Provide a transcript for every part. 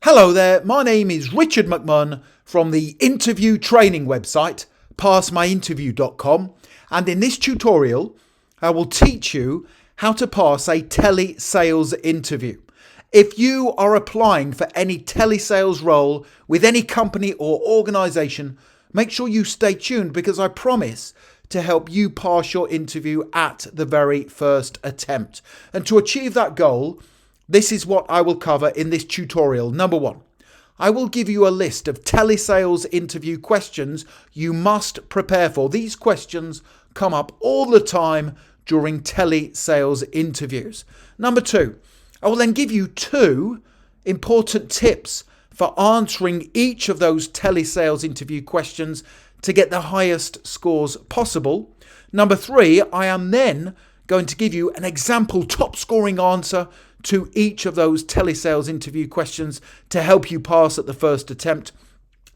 Hello there, my name is Richard McMahon from the interview training website passmyinterview.com, and in this tutorial I will teach you how to pass a telesales interview. If you are applying for any telesales role with any company or organisation, make sure you stay tuned because I promise to help you pass your interview at the very first attempt. And to achieve that goal, this is what I will cover in this tutorial. Number one, I will give you a list of telesales interview questions you must prepare for. These questions come up all the time during telesales interviews. Number two, I will then give you two important tips for answering each of those telesales interview questions to get the highest scores possible. Number three, I am then going to give you an example top scoring answer to each of those telesales interview questions to help you pass at the first attempt.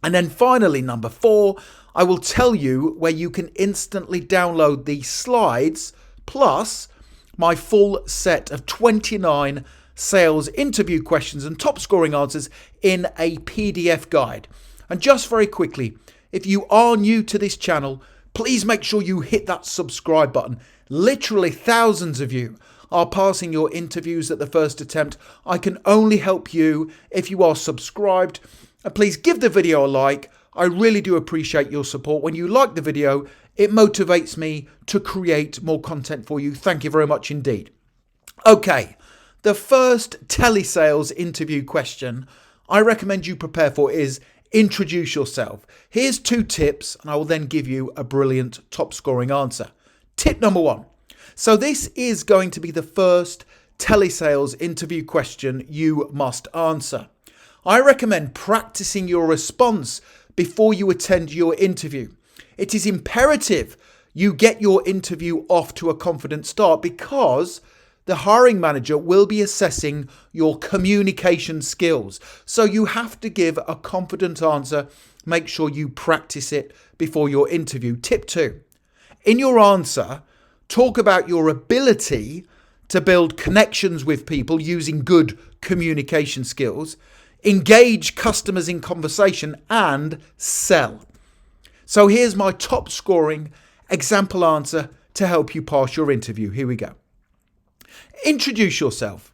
And then finally, number four, I will tell you where you can instantly download the slides plus my full set of 29 sales interview questions and top scoring answers in a PDF guide. And just very quickly, if you are new to this channel, please make sure you hit that subscribe button. Literally thousands of you are passing your interviews at the first attempt. I can only help you if you are subscribed. And please give the video a like. I really do appreciate your support. When you like the video, it motivates me to create more content for you. Thank you very much indeed. Okay, the first telesales interview question I recommend you prepare for is introduce yourself. Here's two tips and I will then give you a brilliant top scoring answer. Tip number one. So this is going to be the first telesales interview question you must answer. I recommend practicing your response before you attend your interview. It is imperative you get your interview off to a confident start because the hiring manager will be assessing your communication skills. So you have to give a confident answer. Make sure you practice it before your interview. Tip two, in your answer, talk about your ability to build connections with people using good communication skills, engage customers in conversation, and sell. So here's my top scoring example answer to help you pass your interview. Here we go. Introduce yourself.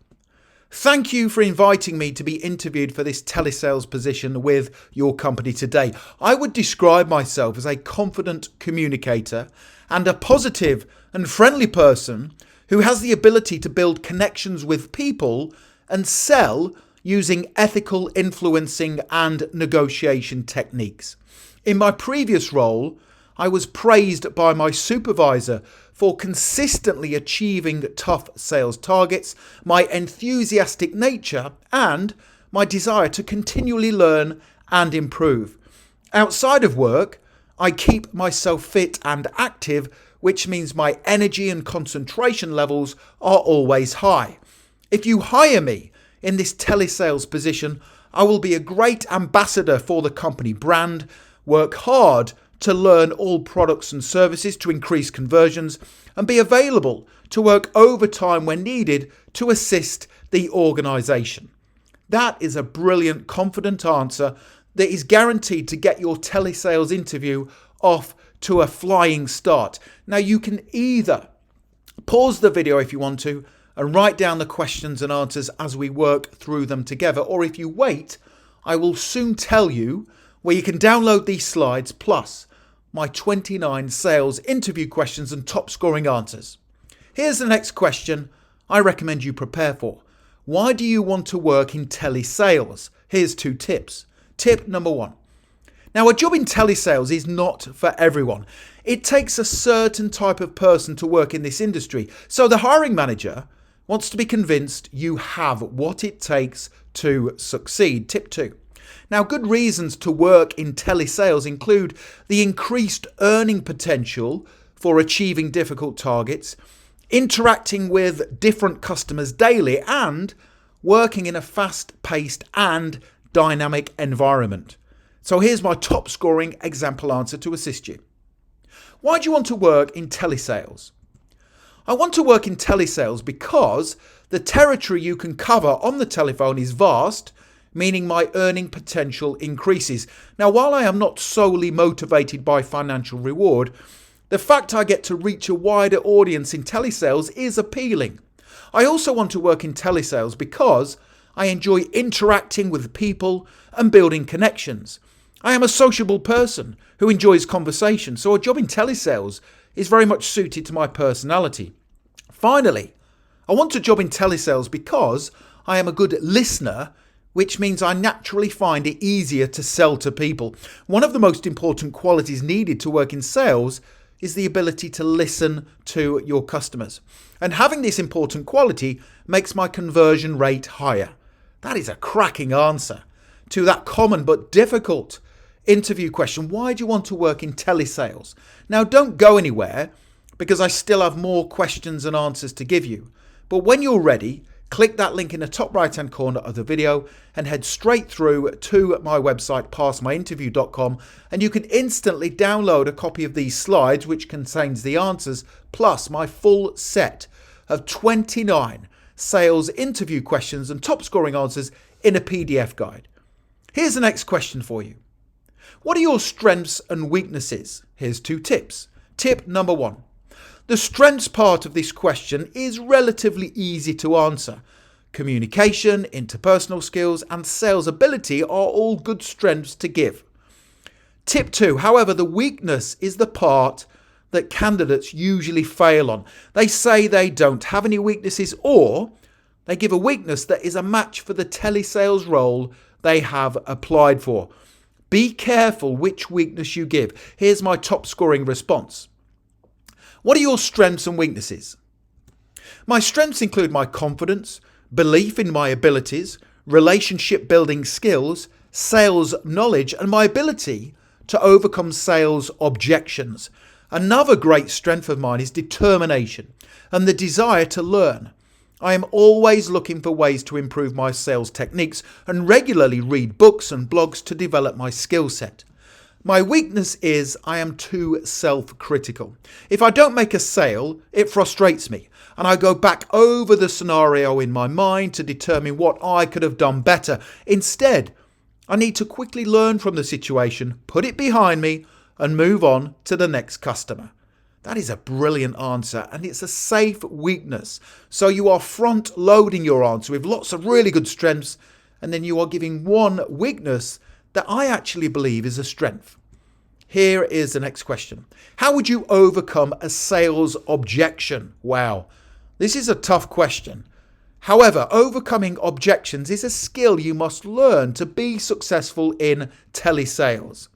Thank you for inviting me to be interviewed for this telesales position with your company today. I would describe myself as a confident communicator and a positive and friendly person who has the ability to build connections with people and sell using ethical influencing and negotiation techniques. In my previous role, I was praised by my supervisor for consistently achieving tough sales targets, my enthusiastic nature, and my desire to continually learn and improve. Outside of work, I keep myself fit and active, which means my energy and concentration levels are always high. If you hire me in this telesales position, I will be a great ambassador for the company brand, work hard to learn all products and services to increase conversions, and be available to work overtime when needed to assist the organisation. That is a brilliant, confident answer that is guaranteed to get your telesales interview off to a flying start. Now you can either pause the video if you want to and write down the questions and answers as we work through them together, or if you wait, I will soon tell you where you can download these slides plus my 29 sales interview questions and top scoring answers. Here's the next question I recommend you prepare for. Why do you want to work in telesales? Here's two tips. Tip number one. Now, a job in telesales is not for everyone. It takes a certain type of person to work in this industry. So the hiring manager wants to be convinced you have what it takes to succeed. Tip two. Now, good reasons to work in telesales include the increased earning potential for achieving difficult targets, interacting with different customers daily, and working in a fast-paced and dynamic environment. So here's my top scoring example answer to assist you. Why do you want to work in telesales? I want to work in telesales because the territory you can cover on the telephone is vast, meaning my earning potential increases. Now, while I am not solely motivated by financial reward, the fact I get to reach a wider audience in telesales is appealing. I also want to work in telesales because I enjoy interacting with people and building connections. I am a sociable person who enjoys conversation, so a job in telesales is very much suited to my personality. Finally, I want a job in telesales because I am a good listener, which means I naturally find it easier to sell to people. One of the most important qualities needed to work in sales is the ability to listen to your customers. And having this important quality makes my conversion rate higher. That is a cracking answer to that common but difficult interview question. Why do you want to work in telesales? Now, don't go anywhere because I still have more questions and answers to give you. But when you're ready, click that link in the top right hand corner of the video and head straight through to my website, passmyinterview.com, and you can instantly download a copy of these slides, which contains the answers, plus my full set of 29 sales interview questions and top scoring answers in a PDF guide. Here's the next question for you. What are your strengths and weaknesses? Here's 2 tips. Tip number 1. The strengths part of this question is relatively easy to answer. Communication, interpersonal skills, and sales ability are all good strengths to give. Tip 2, however, the weakness is the part that candidates usually fail on. They say they don't have any weaknesses, or they give a weakness that is a match for the telesales role they have applied for. Be careful which weakness you give. Here's my top scoring response. What are your strengths and weaknesses? My strengths include my confidence, belief in my abilities, relationship building skills, sales knowledge, and my ability to overcome sales objections. Another great strength of mine is determination and the desire to learn. I am always looking for ways to improve my sales techniques and regularly read books and blogs to develop my skill set. My weakness is I am too self-critical. If I don't make a sale, it frustrates me, and I go back over the scenario in my mind to determine what I could have done better. Instead, I need to quickly learn from the situation, put it behind me, and move on to the next customer. That is a brilliant answer, and it's a safe weakness. So you are front-loading your answer with lots of really good strengths, and then you are giving one weakness that I actually believe is a strength. Here is the next question. How would you overcome a sales objection? Wow, this is a tough question. However, overcoming objections is a skill you must learn to be successful in telesales.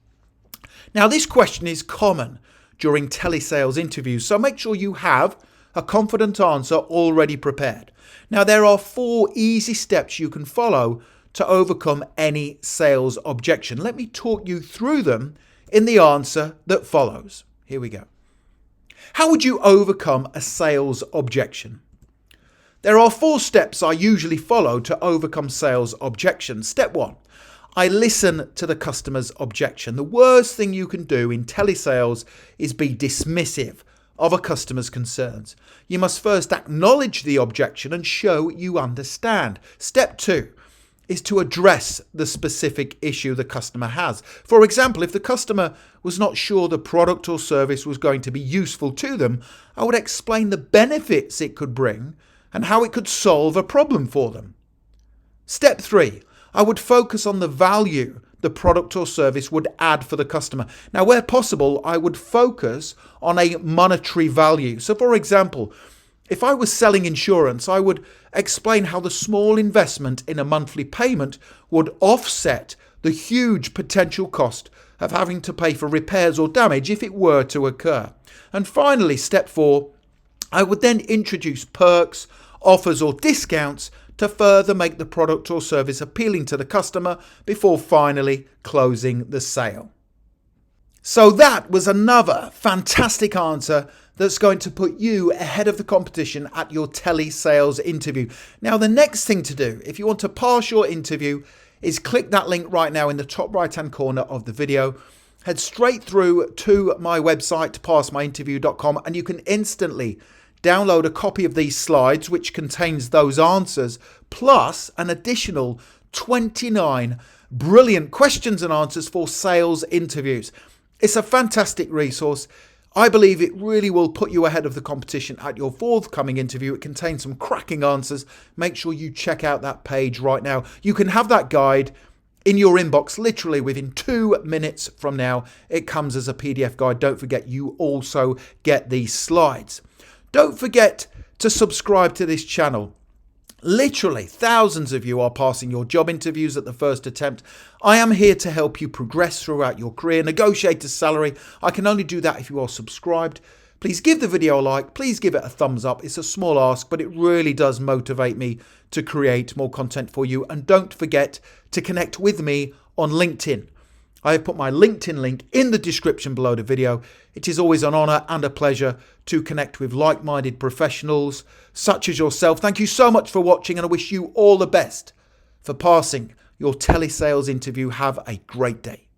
Now, this question is common during telesales interviews, so make sure you have a confident answer already prepared. Now, there are 4 easy steps you can follow to overcome any sales objection. Let me talk you through them in the answer that follows. Here we go. How would you overcome a sales objection? There are 4 steps I usually follow to overcome sales objections. Step 1, I listen to the customer's objection. The worst thing you can do in telesales is be dismissive of a customer's concerns. You must first acknowledge the objection and show you understand. Step 2 is to address the specific issue the customer has. For example, if the customer was not sure the product or service was going to be useful to them, I would explain the benefits it could bring and how it could solve a problem for them. Step 3, I would focus on the value the product or service would add for the customer. Now, where possible, I would focus on a monetary value. So, for example, if I was selling insurance, I would explain how the small investment in a monthly payment would offset the huge potential cost of having to pay for repairs or damage if it were to occur. And finally, step 4, I would then introduce perks, offers or discounts to further make the product or service appealing to the customer before finally closing the sale. So that was another fantastic answer that's going to put you ahead of the competition at your telesales interview. Now, the next thing to do, if you want to pass your interview, is click that link right now in the top right-hand corner of the video. Head straight through to my website, passmyinterview.com, and you can instantly download a copy of these slides, which contains those answers, plus an additional 29 brilliant questions and answers for sales interviews. It's a fantastic resource. I believe it really will put you ahead of the competition at your forthcoming interview. It contains some cracking answers. Make sure you check out that page right now. You can have that guide in your inbox literally within 2 minutes from now. It comes as a PDF guide. Don't forget, you also get these slides. Don't forget to subscribe to this channel. Literally, thousands of you are passing your job interviews at the first attempt. I am here to help you progress throughout your career, negotiate a salary. I can only do that if you are subscribed. Please give the video a like. Please give it a thumbs up. It's a small ask, but it really does motivate me to create more content for you. And don't forget to connect with me on LinkedIn. I have put my LinkedIn link in the description below the video. It is always an honor and a pleasure to connect with like-minded professionals such as yourself. Thank you so much for watching, and I wish you all the best for passing your telesales interview. Have a great day.